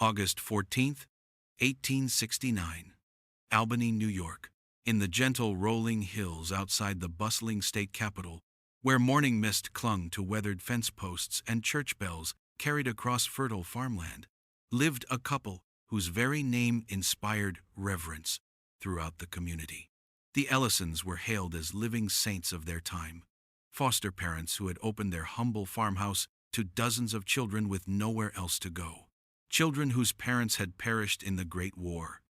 August 14th, 1869. Albany, New York. In the gentle rolling hills outside the bustling state capitol, where morning mist clung to weathered fence posts and church bells carried across fertile farmland, lived a couple whose very name inspired reverence throughout the community. The Ellisons were hailed as living saints of their time, foster parents who had opened their humble farmhouse to dozens of children with nowhere else to go. Children whose parents had perished in the Great War,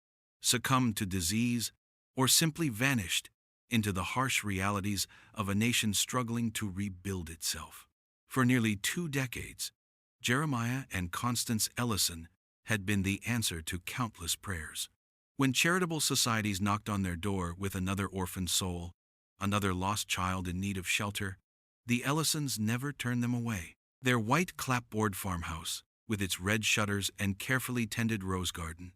succumbed to disease, or simply vanished into the harsh realities of a nation struggling to rebuild itself. For nearly 2 decades, Jeremiah and Constance Ellison had been the answer to countless prayers. When charitable societies knocked on their door with another orphaned soul, another lost child in need of shelter, the Ellisons never turned them away. Their white clapboard farmhouse, with its red shutters and carefully tended rose garden,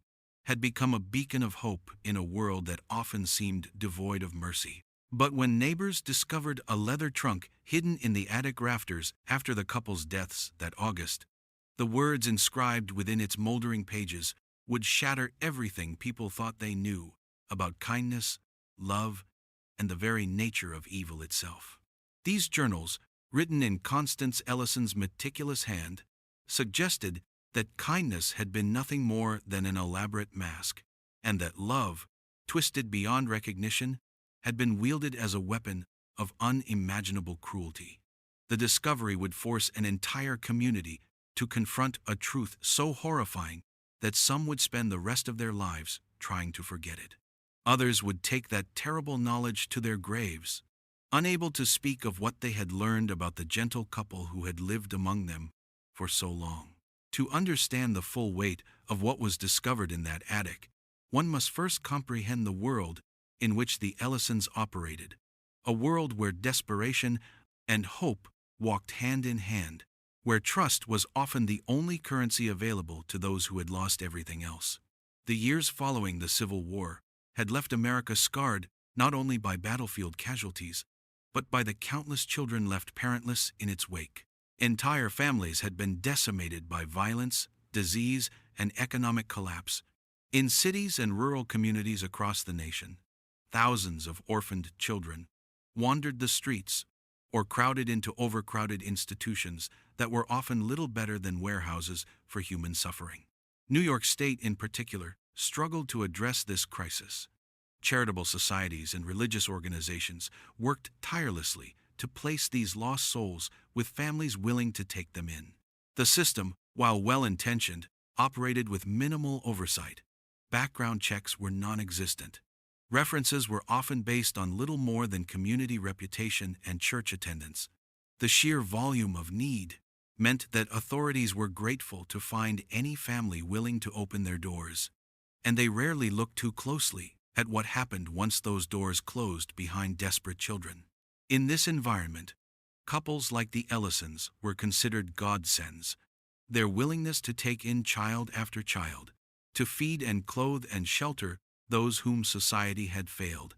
had become a beacon of hope in a world that often seemed devoid of mercy. But when neighbors discovered a leather trunk hidden in the attic rafters after the couple's deaths that August, the words inscribed within its moldering pages would shatter everything people thought they knew about kindness, love, and the very nature of evil itself. These journals, written in Constance Ellison's meticulous hand, suggested that kindness had been nothing more than an elaborate mask, and that love, twisted beyond recognition, had been wielded as a weapon of unimaginable cruelty. The discovery would force an entire community to confront a truth so horrifying that some would spend the rest of their lives trying to forget it. Others would take that terrible knowledge to their graves, unable to speak of what they had learned about the gentle couple who had lived among them for so long. To understand the full weight of what was discovered in that attic, one must first comprehend the world in which the Ellisons operated, a world where desperation and hope walked hand in hand, where trust was often the only currency available to those who had lost everything else. The years following the Civil War had left America scarred not only by battlefield casualties, but by the countless children left parentless in its wake. Entire families had been decimated by violence, disease, and economic collapse. In cities and rural communities across the nation, thousands of orphaned children wandered the streets or crowded into overcrowded institutions that were often little better than warehouses for human suffering. New York State, in particular, struggled to address this crisis. Charitable societies and religious organizations worked tirelessly to place these lost souls with families willing to take them in. The system, while well-intentioned, operated with minimal oversight. Background checks were non-existent. References were often based on little more than community reputation and church attendance. The sheer volume of need meant that authorities were grateful to find any family willing to open their doors, and they rarely looked too closely at what happened once those doors closed behind desperate children. In this environment, couples like the Ellisons were considered godsends. Their willingness to take in child after child, to feed and clothe and shelter those whom society had failed,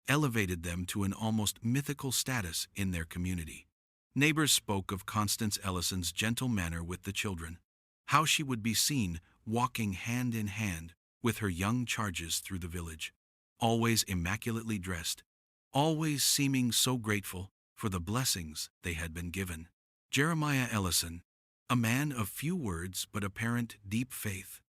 elevated them to an almost mythical status in their community. Neighbors spoke of Constance Ellison's gentle manner with the children, how she would be seen walking hand in hand with her young charges through the village, always immaculately dressed, always seeming so grateful for the blessings they had been given. Jeremiah Ellison, a man of few words but apparent deep faith,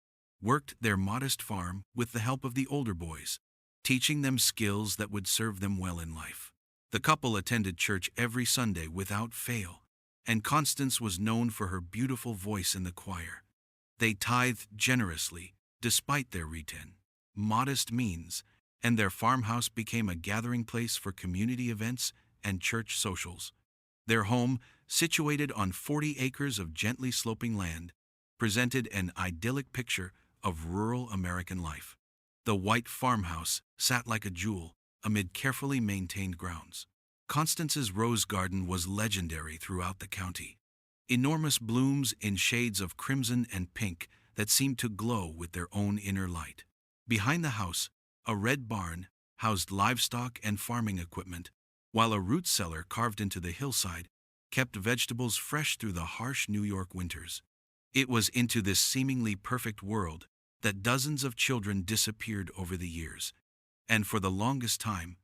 worked their modest farm with the help of the older boys, teaching them skills that would serve them well in life. The couple attended church every Sunday without fail, and Constance was known for her beautiful voice in the choir. They tithed generously, despite their modest means, and their farmhouse became a gathering place for community events and church socials. Their home, situated on 40 acres of gently sloping land, presented an idyllic picture of rural American life. The white farmhouse sat like a jewel amid carefully maintained grounds. Constance's rose garden was legendary throughout the county. Enormous blooms in shades of crimson and pink that seemed to glow with their own inner light. Behind the house, a red barn housed livestock and farming equipment, while a root cellar carved into the hillside kept vegetables fresh through the harsh New York winters. It was into this seemingly perfect world that dozens of children disappeared over the years, and for the longest time,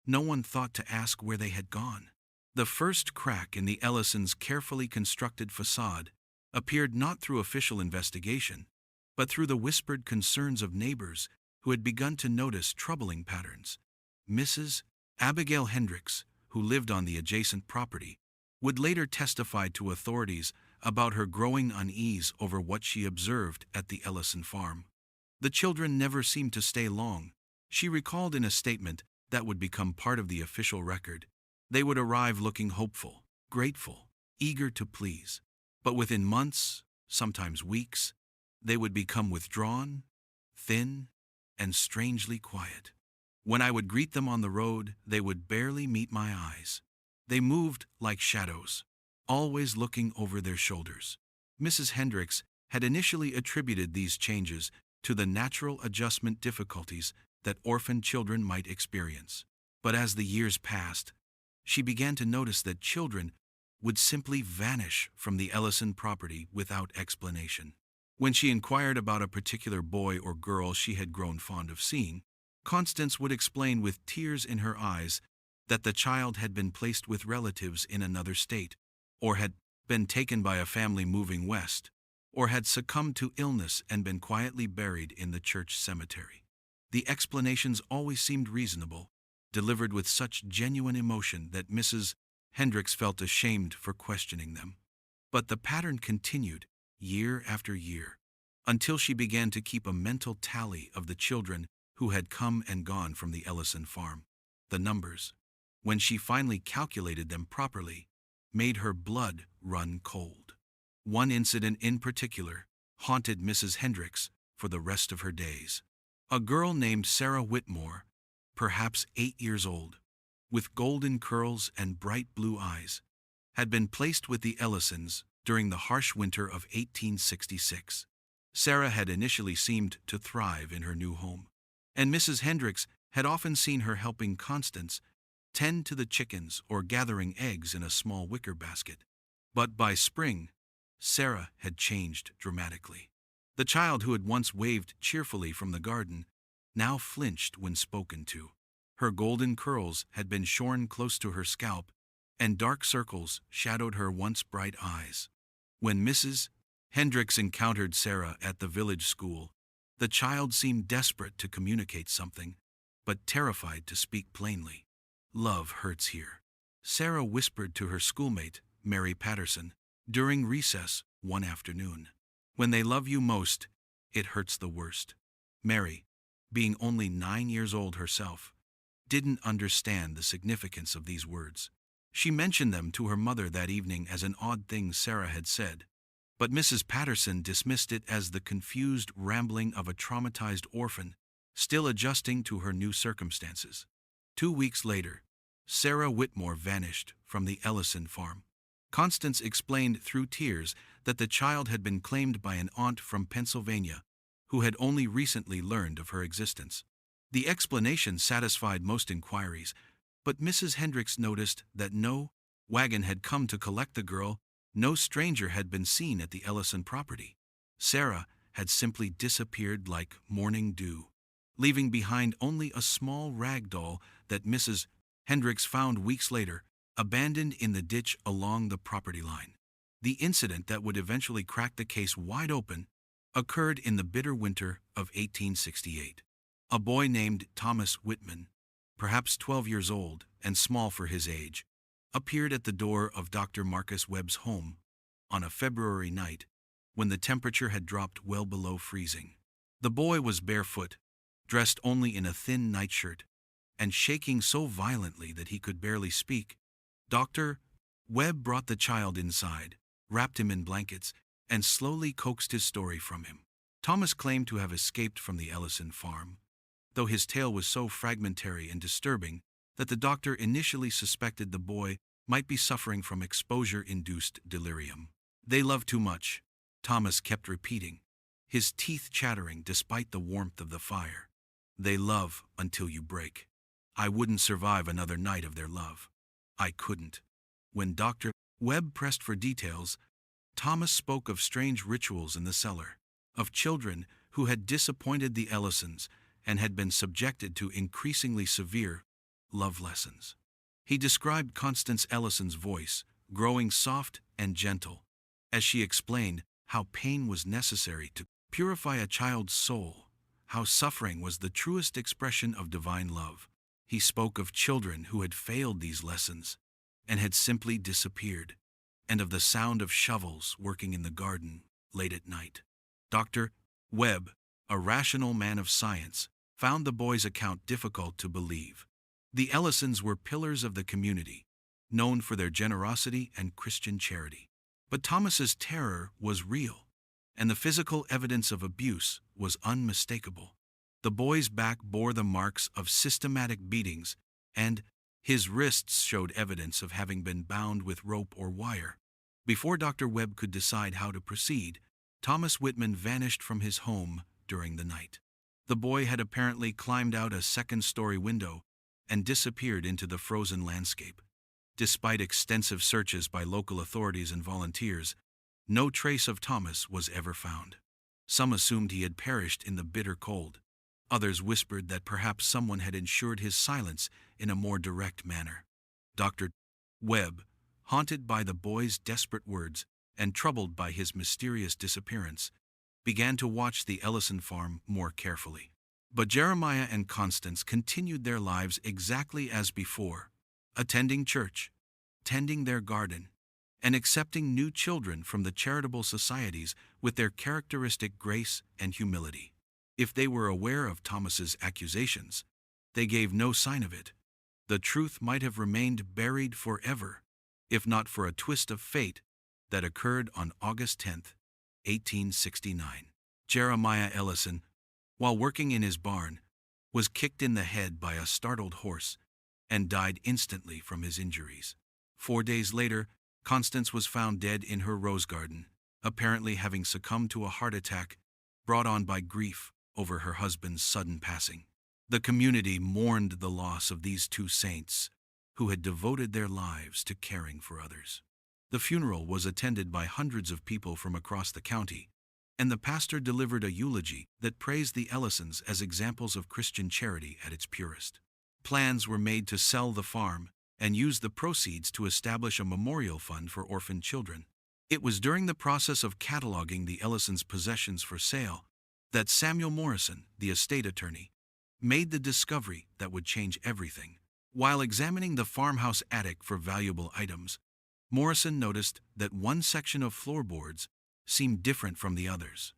no one thought to ask where they had gone. The first crack in the Ellisons' carefully constructed facade appeared not through official investigation, but through the whispered concerns of neighbors who had begun to notice troubling patterns. Mrs. Abigail Hendricks, who lived on the adjacent property, would later testify to authorities about her growing unease over what she observed at the Ellison farm. The children never seemed to stay long, she recalled in a statement that would become part of the official record. They would arrive looking hopeful, grateful, eager to please. But within months, sometimes weeks, they would become withdrawn, thin, and strangely quiet. When I would greet them on the road, they would barely meet my eyes. They moved like shadows, always looking over their shoulders. Mrs. Hendricks had initially attributed these changes to the natural adjustment difficulties that orphan children might experience. But as the years passed, she began to notice that children would simply vanish from the Ellison property without explanation. When she inquired about a particular boy or girl she had grown fond of seeing, Constance would explain with tears in her eyes that the child had been placed with relatives in another state, or had been taken by a family moving west, or had succumbed to illness and been quietly buried in the church cemetery. The explanations always seemed reasonable, delivered with such genuine emotion that Mrs. Hendricks felt ashamed for questioning them. But the pattern continued, year after year, until she began to keep a mental tally of the children who had come and gone from the Ellison farm. The numbers, when she finally calculated them properly, made her blood run cold. One incident in particular haunted Mrs. Hendricks for the rest of her days. A girl named Sarah Whitmore, perhaps 8 years old, with golden curls and bright blue eyes, had been placed with the Ellisons during the harsh winter of 1866. Sarah had initially seemed to thrive in her new home, and Mrs. Hendricks had often seen her helping Constance tend to the chickens or gathering eggs in a small wicker basket. But by spring, Sarah had changed dramatically. The child who had once waved cheerfully from the garden now flinched when spoken to. Her golden curls had been shorn close to her scalp, and dark circles shadowed her once bright eyes. When Mrs. Hendricks encountered Sarah at the village school, the child seemed desperate to communicate something, but terrified to speak plainly. "Love hurts here," Sarah whispered to her schoolmate, Mary Patterson, during recess one afternoon. "When they love you most, it hurts the worst." Mary, being only 9 years old herself, didn't understand the significance of these words. She mentioned them to her mother that evening as an odd thing Sarah had said, but Mrs. Patterson dismissed it as the confused rambling of a traumatized orphan still adjusting to her new circumstances. 2 weeks later, Sarah Whitmore vanished from the Ellison farm. Constance explained through tears that the child had been claimed by an aunt from Pennsylvania who had only recently learned of her existence. The explanation satisfied most inquiries, but Mrs. Hendricks noticed that no wagon had come to collect the girl, no stranger had been seen at the Ellison property. Sarah had simply disappeared like morning dew, leaving behind only a small rag doll that Mrs. Hendricks found weeks later, abandoned in the ditch along the property line. The incident that would eventually crack the case wide open occurred in the bitter winter of 1868. A boy named Thomas Whitman, perhaps 12 years old and small for his age, appeared at the door of Dr. Marcus Webb's home on a February night when the temperature had dropped well below freezing. The boy was barefoot, dressed only in a thin nightshirt, and shaking so violently that he could barely speak. Dr. Webb brought the child inside, wrapped him in blankets, and slowly coaxed his story from him. Thomas claimed to have escaped from the Ellison farm, though his tale was so fragmentary and disturbing that the doctor initially suspected the boy might be suffering from exposure-induced delirium. "They love too much," Thomas kept repeating, his teeth chattering despite the warmth of the fire. "They love until you break. I wouldn't survive another night of their love. I couldn't." When Dr. Webb pressed for details, Thomas spoke of strange rituals in the cellar, of children who had disappointed the Ellisons and had been subjected to increasingly severe love lessons. He described Constance Ellison's voice, growing soft and gentle, as she explained how pain was necessary to purify a child's soul, how suffering was the truest expression of divine love. He spoke of children who had failed these lessons and had simply disappeared, and of the sound of shovels working in the garden late at night. Dr. Webb, a rational man of science, found the boys' account difficult to believe. The Ellisons were pillars of the community, known for their generosity and Christian charity. But Thomas's terror was real, and the physical evidence of abuse was unmistakable. The boy's back bore the marks of systematic beatings, and his wrists showed evidence of having been bound with rope or wire. Before Dr. Webb could decide how to proceed, Thomas Whitman vanished from his home during the night. The boy had apparently climbed out a second-story window and disappeared into the frozen landscape. Despite extensive searches by local authorities and volunteers, no trace of Thomas was ever found. Some assumed he had perished in the bitter cold. Others whispered that perhaps someone had ensured his silence in a more direct manner. Dr. Webb, haunted by the boy's desperate words and troubled by his mysterious disappearance, began to watch the Ellison farm more carefully. But Jeremiah and Constance continued their lives exactly as before, attending church, tending their garden, and accepting new children from the charitable societies with their characteristic grace and humility. If they were aware of Thomas's accusations, they gave no sign of it. The truth might have remained buried forever, if not for a twist of fate that occurred on August 10, 1869. Jeremiah Ellison, while working in his barn, was kicked in the head by a startled horse and died instantly from his injuries. 4 days later, Constance was found dead in her rose garden, apparently having succumbed to a heart attack brought on by grief over her husband's sudden passing. The community mourned the loss of these two saints who had devoted their lives to caring for others. The funeral was attended by hundreds of people from across the county, and the pastor delivered a eulogy that praised the Ellisons as examples of Christian charity at its purest. Plans were made to sell the farm and use the proceeds to establish a memorial fund for orphaned children. It was during the process of cataloging the Ellisons' possessions for sale that Samuel Morrison, the estate attorney, made the discovery that would change everything. While examining the farmhouse attic for valuable items, Morrison noticed that one section of floorboards seemed different from the others.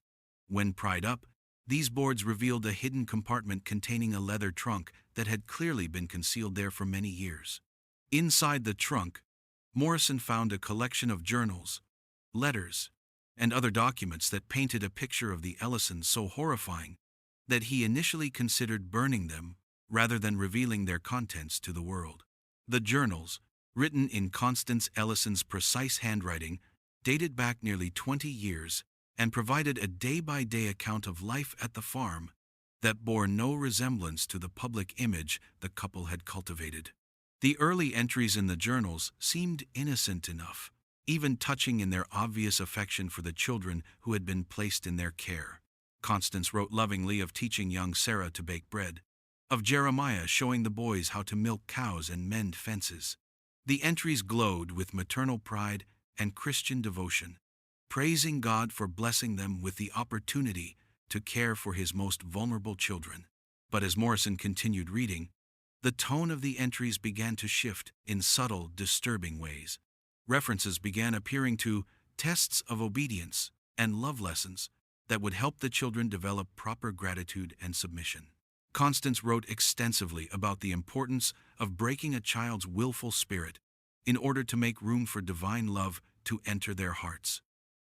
When pried up, these boards revealed a hidden compartment containing a leather trunk that had clearly been concealed there for many years. Inside the trunk, Morrison found a collection of journals, letters, and other documents that painted a picture of the Ellisons so horrifying that he initially considered burning them rather than revealing their contents to the world. The journals, written in Constance Ellison's precise handwriting, dated back nearly 20 years and provided a day-by-day account of life at the farm that bore no resemblance to the public image the couple had cultivated. The early entries in the journals seemed innocent enough, even touching in their obvious affection for the children who had been placed in their care. Constance wrote lovingly of teaching young Sarah to bake bread, of Jeremiah showing the boys how to milk cows and mend fences. The entries glowed with maternal pride and Christian devotion, praising God for blessing them with the opportunity to care for his most vulnerable children. But as Morrison continued reading, the tone of the entries began to shift in subtle, disturbing ways. References began appearing to tests of obedience and love lessons that would help the children develop proper gratitude and submission. Constance wrote extensively about the importance of breaking a child's willful spirit in order to make room for divine love to enter their hearts.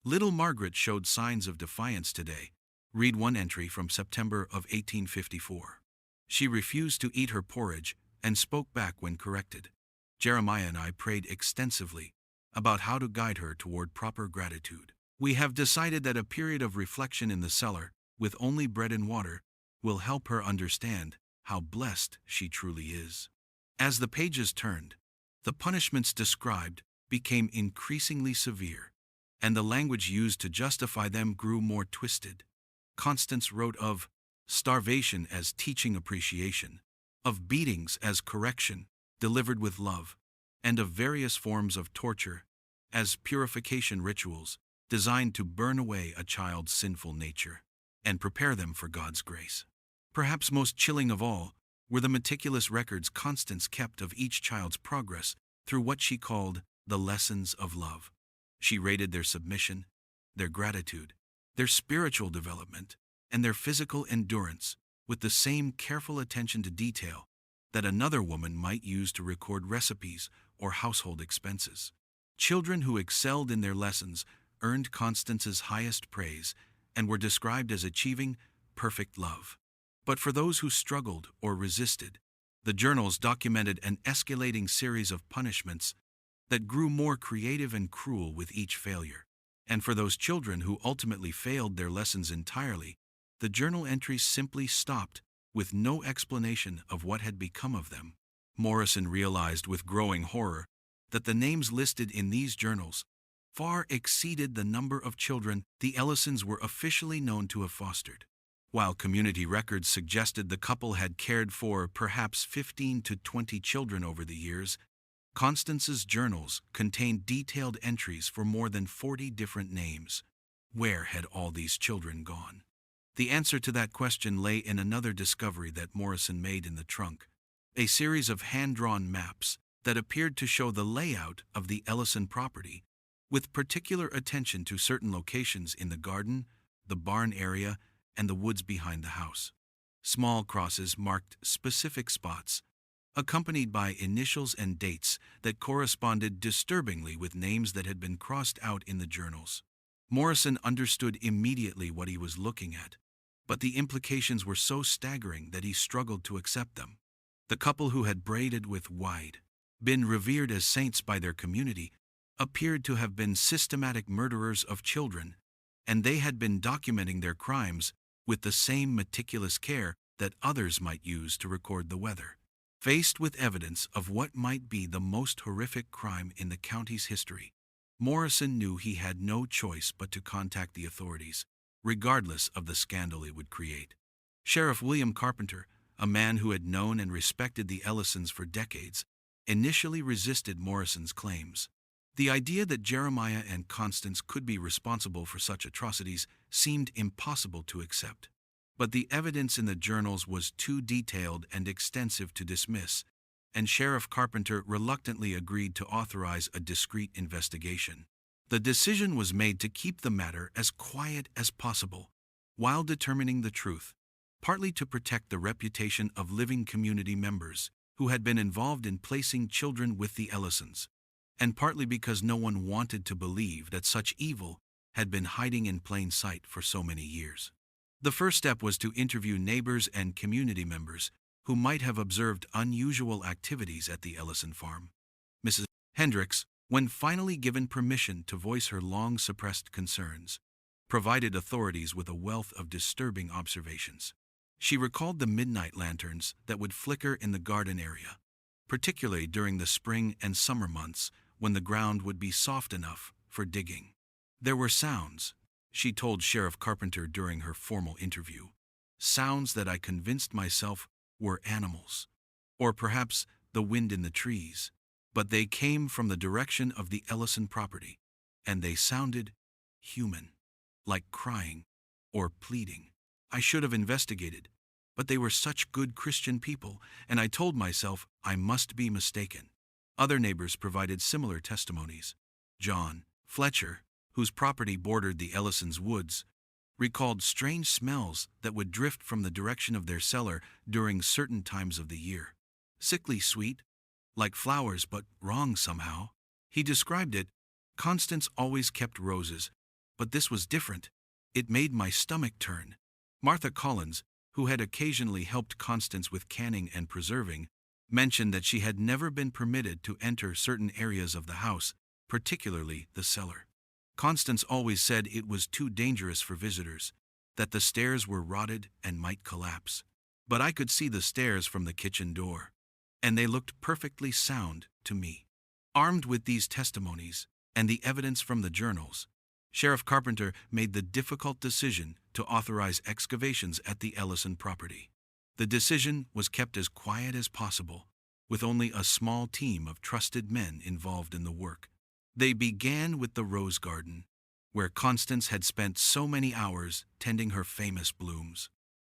Little Margaret showed signs of defiance today. Read one entry from September of 1854. She refused to eat her porridge and spoke back when corrected. Jeremiah and I prayed extensively about how to guide her toward proper gratitude. We have decided that a period of reflection in the cellar, with only bread and water, will help her understand how blessed she truly is. As the pages turned, the punishments described became increasingly severe. and the language used to justify them grew more twisted. Constance wrote of starvation as teaching appreciation, of beatings as correction, delivered with love, and of various forms of torture as purification rituals designed to burn away a child's sinful nature and prepare them for God's grace. Perhaps most chilling of all were the meticulous records Constance kept of each child's progress through what she called the lessons of love. She rated their submission, their gratitude, their spiritual development, and their physical endurance with the same careful attention to detail that another woman might use to record recipes or household expenses. Children who excelled in their lessons earned Constance's highest praise and were described as achieving perfect love. But for those who struggled or resisted, the journals documented an escalating series of punishments that grew more creative and cruel with each failure. And for those children who ultimately failed their lessons entirely, the journal entries simply stopped with no explanation of what had become of them. Morrison realized with growing horror that the names listed in these journals far exceeded the number of children the Ellisons were officially known to have fostered. While community records suggested the couple had cared for perhaps 15 to 20 children over the years, Constance's journals contained detailed entries for more than 40 different names. Where had all these children gone? The answer to that question lay in another discovery that Morrison made in the trunk, a series of hand-drawn maps that appeared to show the layout of the Ellison property, with particular attention to certain locations in the garden, the barn area, and the woods behind the house. Small crosses marked specific spots, accompanied by initials and dates that corresponded disturbingly with names that had been crossed out in the journals. Morrison understood immediately what he was looking at, but the implications were so staggering that he struggled to accept them. The couple who had braided with wide, been revered as saints by their community, appeared to have been systematic murderers of children, and they had been documenting their crimes with the same meticulous care that others might use to record the weather. Faced with evidence of what might be the most horrific crime in the county's history, Morrison knew he had no choice but to contact the authorities, regardless of the scandal it would create. Sheriff William Carpenter, a man who had known and respected the Ellisons for decades, initially resisted Morrison's claims. The idea that Jeremiah and Constance could be responsible for such atrocities seemed impossible to accept. But the evidence in the journals was too detailed and extensive to dismiss, and Sheriff Carpenter reluctantly agreed to authorize a discreet investigation. The decision was made to keep the matter as quiet as possible, while determining the truth, partly to protect the reputation of living community members who had been involved in placing children with the Ellisons, and partly because no one wanted to believe that such evil had been hiding in plain sight for so many years. The first step was to interview neighbors and community members who might have observed unusual activities at the Ellison farm. Mrs. Hendricks, when finally given permission to voice her long-suppressed concerns, provided authorities with a wealth of disturbing observations. She recalled the midnight lanterns that would flicker in the garden area, particularly during the spring and summer months when the ground would be soft enough for digging. There were sounds, she told Sheriff Carpenter during her formal interview, sounds that I convinced myself were animals, or perhaps the wind in the trees, but they came from the direction of the Ellison property, and they sounded human, like crying or pleading. I should have investigated, but they were such good Christian people, and I told myself I must be mistaken. Other neighbors provided similar testimonies. John Fletcher, whose property bordered the Ellisons' woods, recalled strange smells that would drift from the direction of their cellar during certain times of the year. Sickly sweet, like flowers but wrong somehow. He described it. Constance always kept roses, but this was different. It made my stomach turn. Martha Collins, who had occasionally helped Constance with canning and preserving, mentioned that she had never been permitted to enter certain areas of the house, particularly the cellar. Constance always said it was too dangerous for visitors, that the stairs were rotted and might collapse. But I could see the stairs from the kitchen door, and they looked perfectly sound to me. Armed with these testimonies and the evidence from the journals, Sheriff Carpenter made the difficult decision to authorize excavations at the Ellison property. The decision was kept as quiet as possible, with only a small team of trusted men involved in the work. They began with the rose garden, where Constance had spent so many hours tending her famous blooms.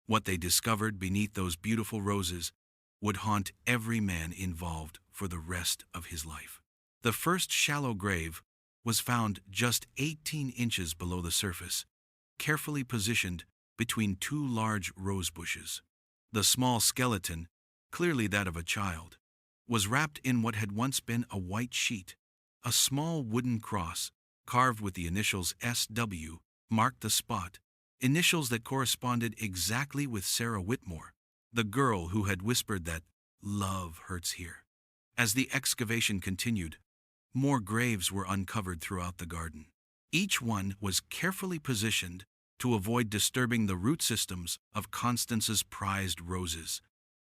What they discovered beneath those beautiful roses would haunt every man involved for the rest of his life. The first shallow grave was found just 18 inches below the surface, carefully positioned between two large rose bushes. The small skeleton, clearly that of a child, was wrapped in what had once been a white sheet. A small wooden cross, carved with the initials SW, marked the spot, initials that corresponded exactly with Sarah Whitmore, the girl who had whispered that love hurts here. As the excavation continued, more graves were uncovered throughout the garden. Each one was carefully positioned to avoid disturbing the root systems of Constance's prized roses,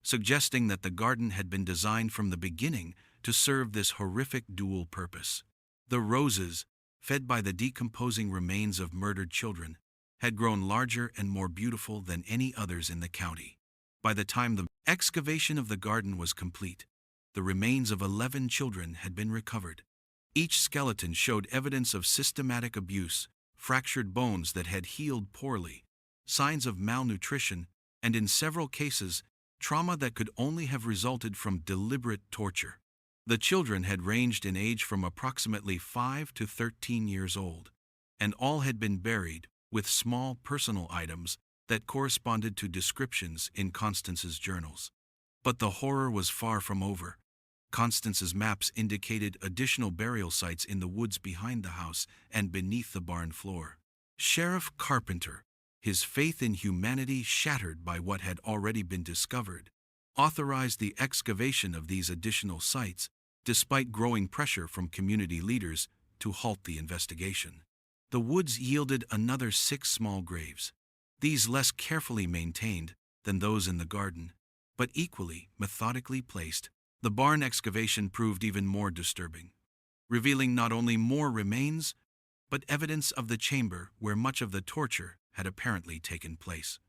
suggesting that the garden had been designed from the beginning to serve this horrific dual purpose. The roses, fed by the decomposing remains of murdered children, had grown larger and more beautiful than any others in the county. By the time the excavation of the garden was complete, the remains of 11 children had been recovered. Each skeleton showed evidence of systematic abuse, fractured bones that had healed poorly, signs of malnutrition, and in several cases, trauma that could only have resulted from deliberate torture. The children had ranged in age from approximately 5 to 13 years old, and all had been buried with small personal items that corresponded to descriptions in Constance's journals. But the horror was far from over. Constance's maps indicated additional burial sites in the woods behind the house and beneath the barn floor. Sheriff Carpenter, his faith in humanity shattered by what had already been discovered, authorized the excavation of these additional sites, despite growing pressure from community leaders to halt the investigation. The woods yielded another 6 small graves, these less carefully maintained than those in the garden, but equally methodically placed. The barn excavation proved even more disturbing, revealing not only more remains, but evidence of the chamber where much of the torture had apparently taken place.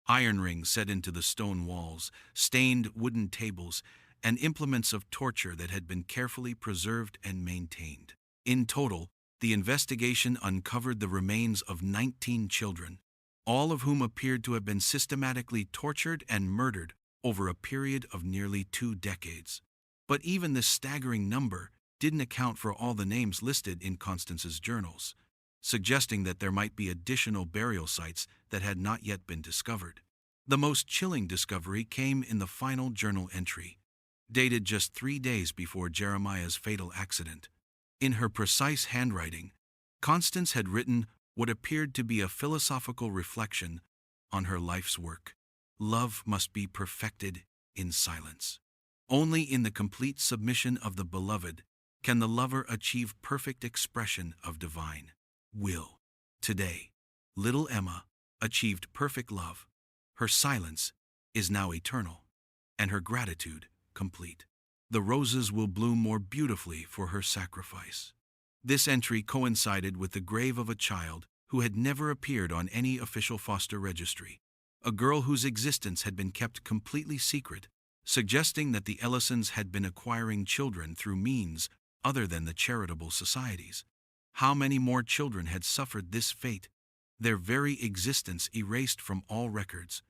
Iron rings set into the stone walls, stained wooden tables, and implements of torture that had been carefully preserved and maintained. In total, the investigation uncovered the remains of 19 children, all of whom appeared to have been systematically tortured and murdered over a period of nearly 2 decades. But even this staggering number didn't account for all the names listed in Constance's journals, suggesting that there might be additional burial sites that had not yet been discovered. The most chilling discovery came in the final journal entry, dated just 3 days before Jeremiah's fatal accident. In her precise handwriting, Constance had written what appeared to be a philosophical reflection on her life's work. Love must be perfected in silence. Only in the complete submission of the beloved can the lover achieve perfect expression of divine will. Today, little Emma achieved perfect love. Her silence is now eternal, and her gratitude complete. The roses will bloom more beautifully for her sacrifice. This entry coincided with the grave of a child who had never appeared on any official foster registry, a girl whose existence had been kept completely secret, suggesting that the Ellisons had been acquiring children through means other than the charitable societies. How many more children had suffered this fate, their very existence erased from all records?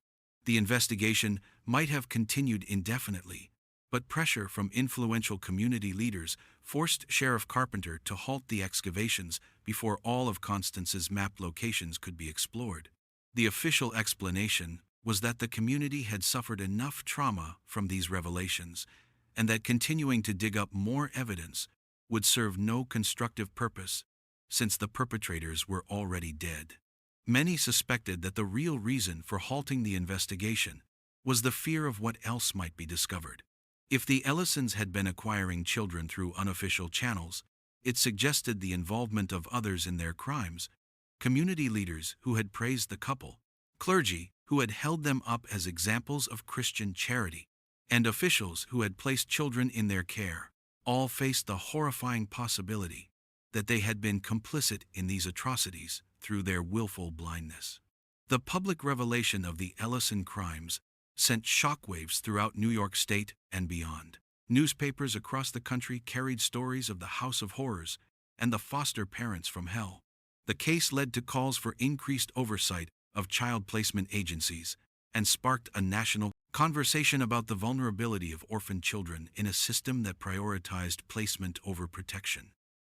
The investigation might have continued indefinitely, but pressure from influential community leaders forced Sheriff Carpenter to halt the excavations before all of Constance's map locations could be explored. The official explanation was that the community had suffered enough trauma from these revelations, and that continuing to dig up more evidence would serve no constructive purpose, since the perpetrators were already dead. Many suspected that the real reason for halting the investigation was the fear of what else might be discovered. If the Ellisons had been acquiring children through unofficial channels, it suggested the involvement of others in their crimes, community leaders who had praised the couple, clergy who had held them up as examples of Christian charity, and officials who had placed children in their care. All faced the horrifying possibility that they had been complicit in these atrocities through their willful blindness. The public revelation of the Ellison crimes sent shockwaves throughout New York State and beyond. Newspapers across the country carried stories of the House of Horrors and the foster parents from hell. The case led to calls for increased oversight of child placement agencies and sparked a national conversation about the vulnerability of orphan children in a system that prioritized placement over protection.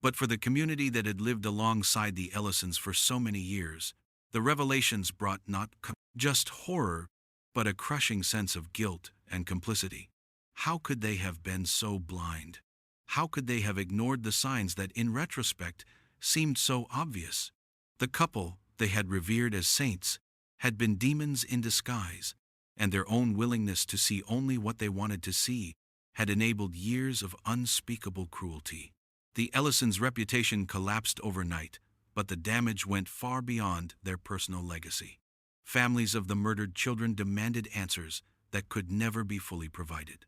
But for the community that had lived alongside the Ellisons for so many years, the revelations brought not just horror, but a crushing sense of guilt and complicity. How could they have been so blind? How could they have ignored the signs that, in retrospect, seemed so obvious? The couple they had revered as saints had been demons in disguise, and their own willingness to see only what they wanted to see had enabled years of unspeakable cruelty. The Ellisons' reputation collapsed overnight, but the damage went far beyond their personal legacy. Families of the murdered children demanded answers that could never be fully provided.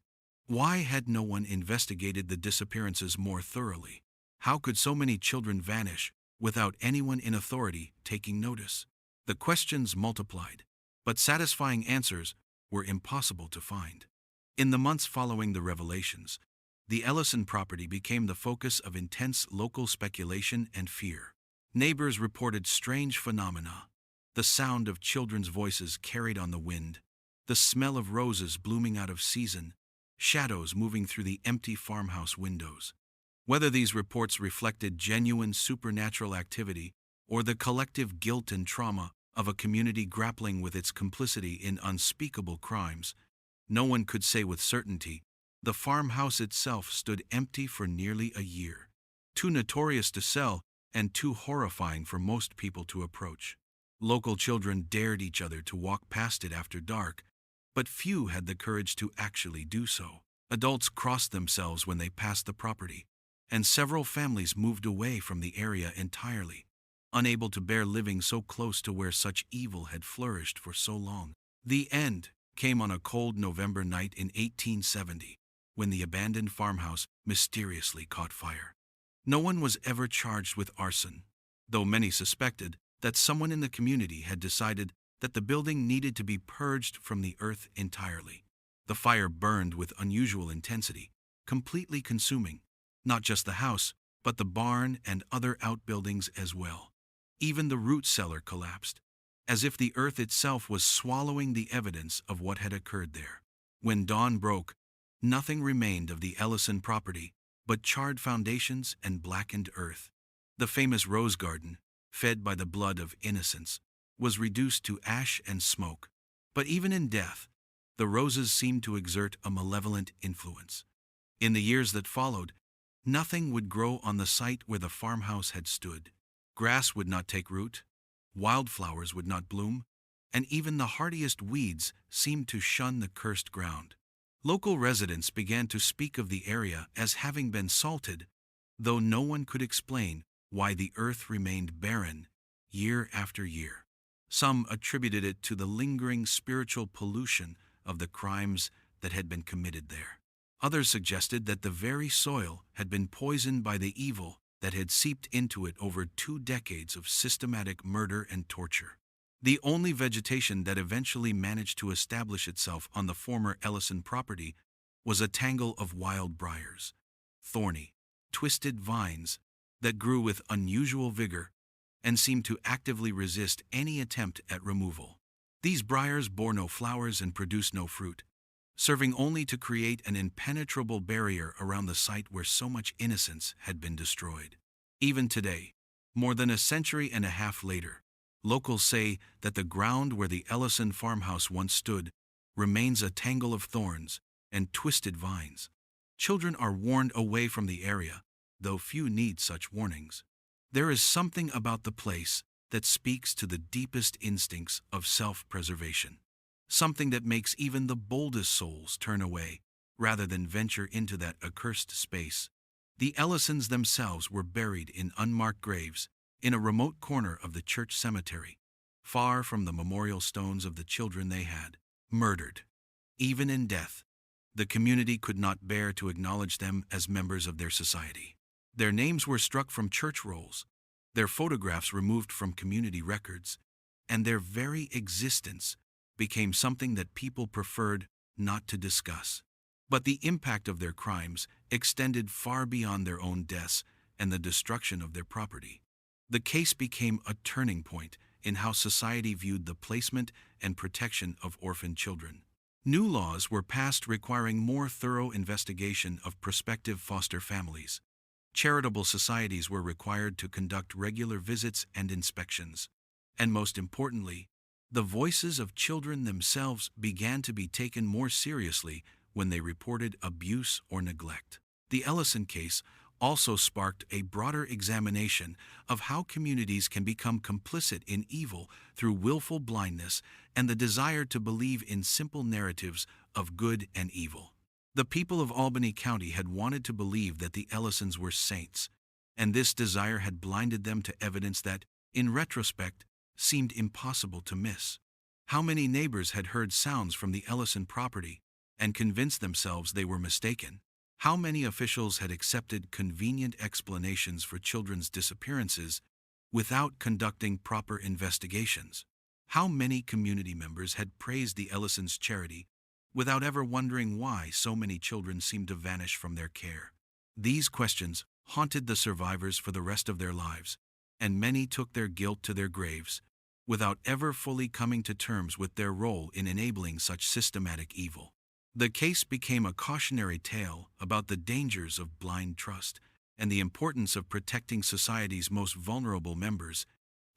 Why had no one investigated the disappearances more thoroughly? How could so many children vanish without anyone in authority taking notice? The questions multiplied, but satisfying answers were impossible to find. In the months following the revelations, the Ellison property became the focus of intense local speculation and fear. Neighbors reported strange phenomena: the sound of children's voices carried on the wind, the smell of roses blooming out of season, shadows moving through the empty farmhouse windows. Whether these reports reflected genuine supernatural activity or the collective guilt and trauma of a community grappling with its complicity in unspeakable crimes, no one could say with certainty. The farmhouse itself stood empty for nearly a year, too notorious to sell and too horrifying for most people to approach. Local children dared each other to walk past it after dark, but few had the courage to actually do so. Adults crossed themselves when they passed the property, and several families moved away from the area entirely, unable to bear living so close to where such evil had flourished for so long. The end came on a cold November night in 1870, when the abandoned farmhouse mysteriously caught fire. No one was ever charged with arson, though many suspected that someone in the community had decided that the building needed to be purged from the earth entirely. The fire burned with unusual intensity, completely consuming not just the house, but the barn and other outbuildings as well. Even the root cellar collapsed, as if the earth itself was swallowing the evidence of what had occurred there. When dawn broke, nothing remained of the Ellison property but charred foundations and blackened earth. The famous rose garden, fed by the blood of innocents, was reduced to ash and smoke. But even in death, the roses seemed to exert a malevolent influence. In the years that followed, nothing would grow on the site where the farmhouse had stood. Grass would not take root, wildflowers would not bloom, and even the hardiest weeds seemed to shun the cursed ground. Local residents began to speak of the area as having been salted, though no one could explain why the earth remained barren year after year. Some attributed it to the lingering spiritual pollution of the crimes that had been committed there. Others suggested that the very soil had been poisoned by the evil that had seeped into it over 2 decades of systematic murder and torture. The only vegetation that eventually managed to establish itself on the former Ellison property was a tangle of wild briars, thorny, twisted vines that grew with unusual vigor and seemed to actively resist any attempt at removal. These briars bore no flowers and produced no fruit, serving only to create an impenetrable barrier around the site where so much innocence had been destroyed. Even today, more than a century and a half later, locals say that the ground where the Ellison farmhouse once stood remains a tangle of thorns and twisted vines. Children are warned away from the area, though few need such warnings. There is something about the place that speaks to the deepest instincts of self-preservation, something that makes even the boldest souls turn away rather than venture into that accursed space. The Ellisons themselves were buried in unmarked graves in a remote corner of the church cemetery, far from the memorial stones of the children they had murdered. Even in death, the community could not bear to acknowledge them as members of their society. Their names were struck from church rolls, their photographs removed from community records, and their very existence became something that people preferred not to discuss. But the impact of their crimes extended far beyond their own deaths and the destruction of their property. The case became a turning point in how society viewed the placement and protection of orphan children. New laws were passed requiring more thorough investigation of prospective foster families. Charitable societies were required to conduct regular visits and inspections. And most importantly, the voices of children themselves began to be taken more seriously when they reported abuse or neglect. The Ellison case also sparked a broader examination of how communities can become complicit in evil through willful blindness and the desire to believe in simple narratives of good and evil. The people of Albany County had wanted to believe that the Ellisons were saints, and this desire had blinded them to evidence that, in retrospect, seemed impossible to miss. How many neighbors had heard sounds from the Ellison property and convinced themselves they were mistaken? How many officials had accepted convenient explanations for children's disappearances without conducting proper investigations? How many community members had praised the Ellisons' charity without ever wondering why so many children seemed to vanish from their care? These questions haunted the survivors for the rest of their lives, and many took their guilt to their graves without ever fully coming to terms with their role in enabling such systematic evil. The case became a cautionary tale about the dangers of blind trust and the importance of protecting society's most vulnerable members,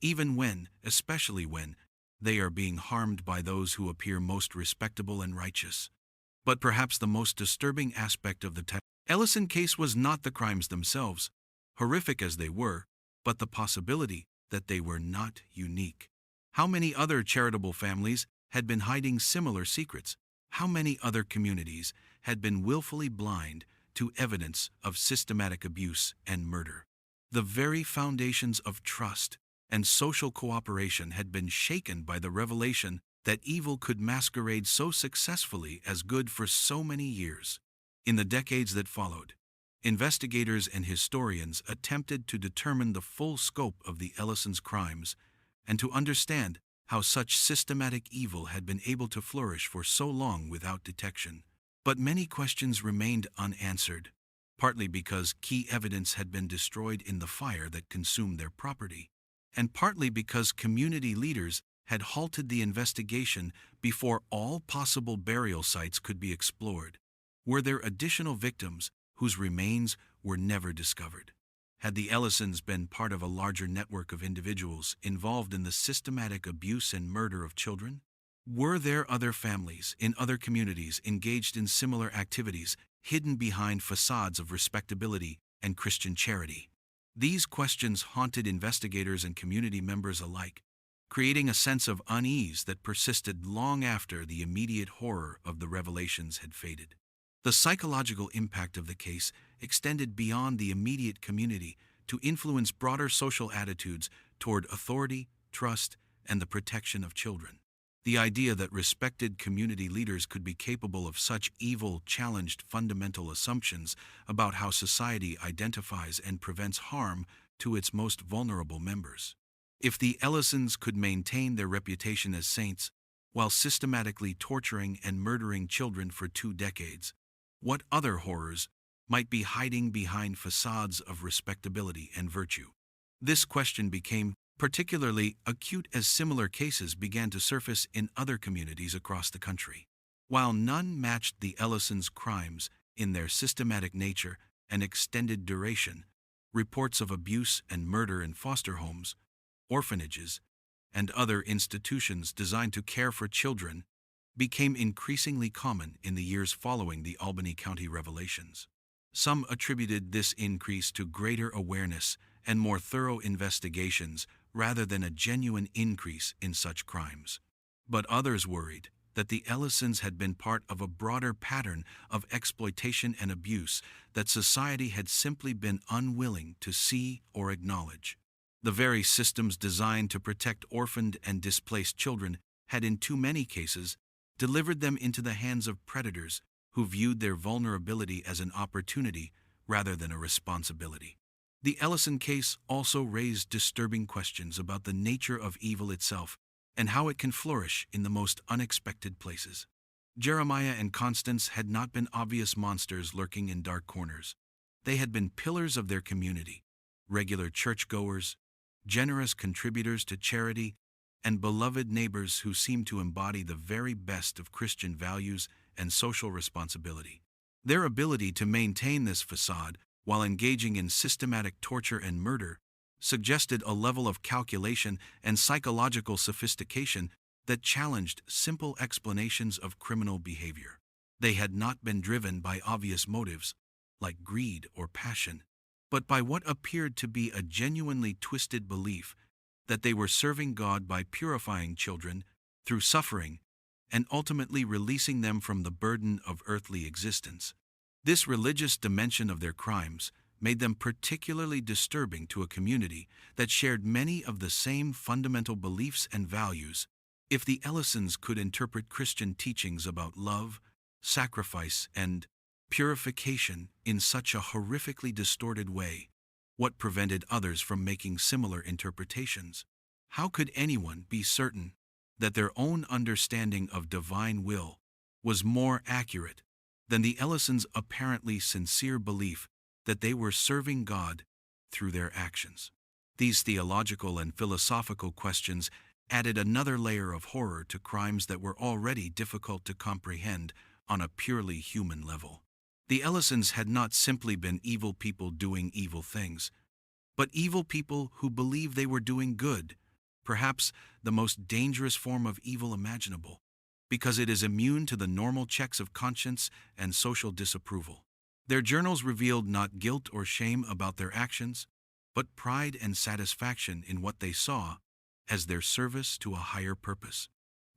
even when, especially when, they are being harmed by those who appear most respectable and righteous. But perhaps the most disturbing aspect of the Ellison case was not the crimes themselves, horrific as they were, but the possibility that they were not unique. How many other charitable families had been hiding similar secrets? How many other communities had been willfully blind to evidence of systematic abuse and murder? The very foundations of trust and social cooperation had been shaken by the revelation that evil could masquerade so successfully as good for so many years. In the decades that followed, investigators and historians attempted to determine the full scope of the Ellisons' crimes and to understand how such systematic evil had been able to flourish for so long without detection. But many questions remained unanswered, partly because key evidence had been destroyed in the fire that consumed their property, and partly because community leaders had halted the investigation before all possible burial sites could be explored. Were there additional victims whose remains were never discovered? Had the Ellisons been part of a larger network of individuals involved in the systematic abuse and murder of children? Were there other families in other communities engaged in similar activities, hidden behind facades of respectability and Christian charity? These questions haunted investigators and community members alike, creating a sense of unease that persisted long after the immediate horror of the revelations had faded. The psychological impact of the case extended beyond the immediate community to influence broader social attitudes toward authority, trust, and the protection of children. The idea that respected community leaders could be capable of such evil challenged fundamental assumptions about how society identifies and prevents harm to its most vulnerable members. If the Ellisons could maintain their reputation as saints while systematically torturing and murdering children for 2 decades, what other horrors might be hiding behind facades of respectability and virtue? This question became particularly acute as similar cases began to surface in other communities across the country. While none matched the Ellisons' crimes in their systematic nature and extended duration, reports of abuse and murder in foster homes, orphanages, and other institutions designed to care for children became increasingly common in the years following the Albany County revelations. Some attributed this increase to greater awareness and more thorough investigations rather than a genuine increase in such crimes. But others worried that the Ellisons had been part of a broader pattern of exploitation and abuse that society had simply been unwilling to see or acknowledge. The very systems designed to protect orphaned and displaced children had in too many cases delivered them into the hands of predators who viewed their vulnerability as an opportunity rather than a responsibility. The Ellison case also raised disturbing questions about the nature of evil itself and how it can flourish in the most unexpected places. Jeremiah and Constance had not been obvious monsters lurking in dark corners. They had been pillars of their community, regular churchgoers, generous contributors to charity, and beloved neighbors who seemed to embody the very best of Christian values and social responsibility. Their ability to maintain this facade while engaging in systematic torture and murder suggested a level of calculation and psychological sophistication that challenged simple explanations of criminal behavior. They had not been driven by obvious motives, like greed or passion, but by what appeared to be a genuinely twisted belief that they were serving God by purifying children through suffering and ultimately releasing them from the burden of earthly existence. This religious dimension of their crimes made them particularly disturbing to a community that shared many of the same fundamental beliefs and values. If the Ellisons could interpret Christian teachings about love, sacrifice, and purification in such a horrifically distorted way, what prevented others from making similar interpretations? How could anyone be certain that their own understanding of divine will was more accurate than the Ellisons' apparently sincere belief that they were serving God through their actions? These theological and philosophical questions added another layer of horror to crimes that were already difficult to comprehend on a purely human level. The Ellisons had not simply been evil people doing evil things, but evil people who believed they were doing good, perhaps the most dangerous form of evil imaginable, because it is immune to the normal checks of conscience and social disapproval. Their journals revealed not guilt or shame about their actions, but pride and satisfaction in what they saw as their service to a higher purpose.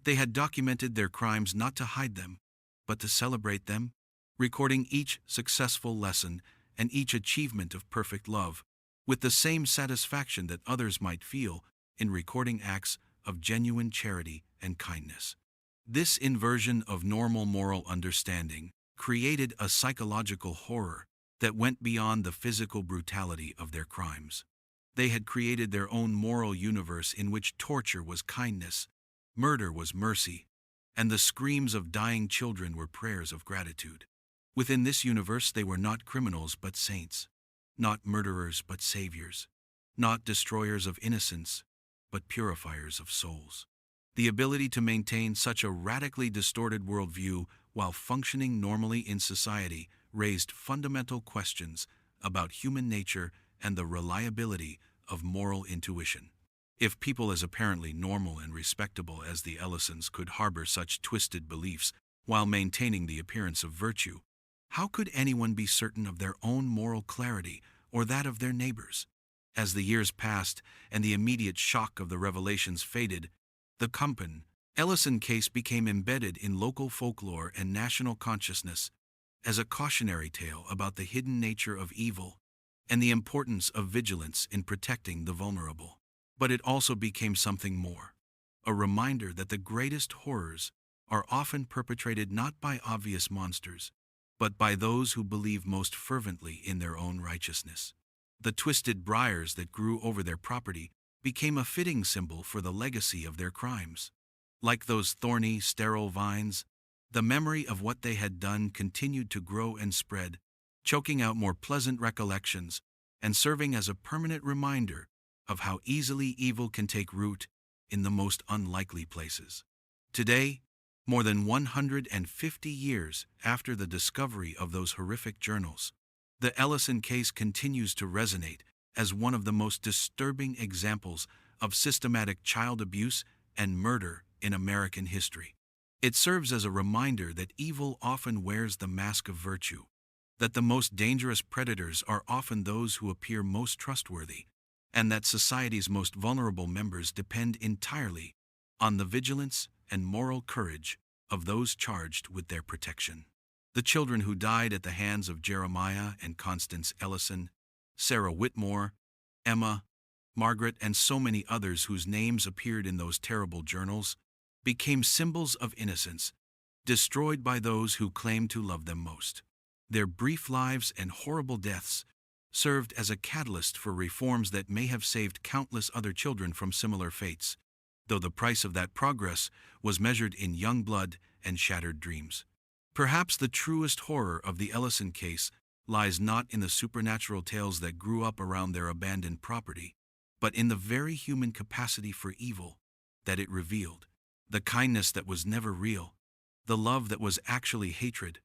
They had documented their crimes not to hide them, but to celebrate them, recording each successful lesson and each achievement of perfect love, with the same satisfaction that others might feel in recording acts of genuine charity and kindness. This inversion of normal moral understanding created a psychological horror that went beyond the physical brutality of their crimes. They had created their own moral universe in which torture was kindness, murder was mercy, and the screams of dying children were prayers of gratitude. Within this universe, they were not criminals but saints, not murderers but saviors, not destroyers of innocence but purifiers of souls. The ability to maintain such a radically distorted worldview while functioning normally in society raised fundamental questions about human nature and the reliability of moral intuition. If people as apparently normal and respectable as the Ellisons could harbor such twisted beliefs while maintaining the appearance of virtue, how could anyone be certain of their own moral clarity or that of their neighbors? As the years passed and the immediate shock of the revelations faded, the Compton Ellison case became embedded in local folklore and national consciousness as a cautionary tale about the hidden nature of evil and the importance of vigilance in protecting the vulnerable. But it also became something more, a reminder that the greatest horrors are often perpetrated not by obvious monsters, but by those who believe most fervently in their own righteousness. The twisted briars that grew over their property became a fitting symbol for the legacy of their crimes. Like those thorny, sterile vines, the memory of what they had done continued to grow and spread, choking out more pleasant recollections and serving as a permanent reminder of how easily evil can take root in the most unlikely places. Today, more than 150 years after the discovery of those horrific journals, the Ellison case continues to resonate as one of the most disturbing examples of systematic child abuse and murder in American history. It serves as a reminder that evil often wears the mask of virtue, that the most dangerous predators are often those who appear most trustworthy, and that society's most vulnerable members depend entirely on the vigilance and moral courage of those charged with their protection. The children who died at the hands of Jeremiah and Constance Ellison, Sarah Whitmore, Emma, Margaret, and so many others whose names appeared in those terrible journals, became symbols of innocence, destroyed by those who claimed to love them most. Their brief lives and horrible deaths served as a catalyst for reforms that may have saved countless other children from similar fates, though the price of that progress was measured in young blood and shattered dreams. Perhaps the truest horror of the Ellison case lies not in the supernatural tales that grew up around their abandoned property, but in the very human capacity for evil that it revealed, the kindness that was never real, the love that was actually hatred,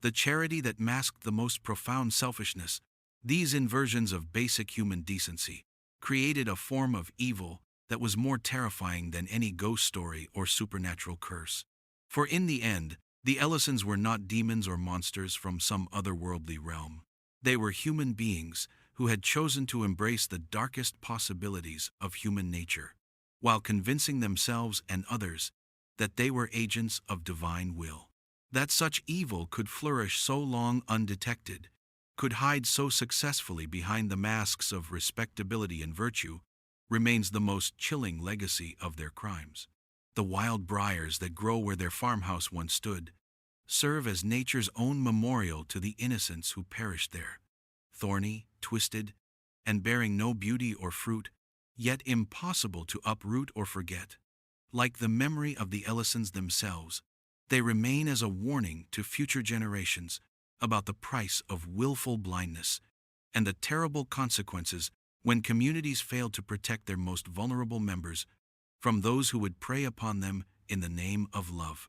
the charity that masked the most profound selfishness. These inversions of basic human decency created a form of evil that was more terrifying than any ghost story or supernatural curse. For in the end, the Ellisons were not demons or monsters from some otherworldly realm. They were human beings who had chosen to embrace the darkest possibilities of human nature, while convincing themselves and others that they were agents of divine will. That such evil could flourish so long undetected, could hide so successfully behind the masks of respectability and virtue, remains the most chilling legacy of their crimes. The wild briars that grow where their farmhouse once stood serve as nature's own memorial to the innocents who perished there, thorny, twisted, and bearing no beauty or fruit, yet impossible to uproot or forget. Like the memory of the Ellisons themselves, they remain as a warning to future generations about the price of willful blindness and the terrible consequences when communities fail to protect their most vulnerable members from those who would prey upon them in the name of love.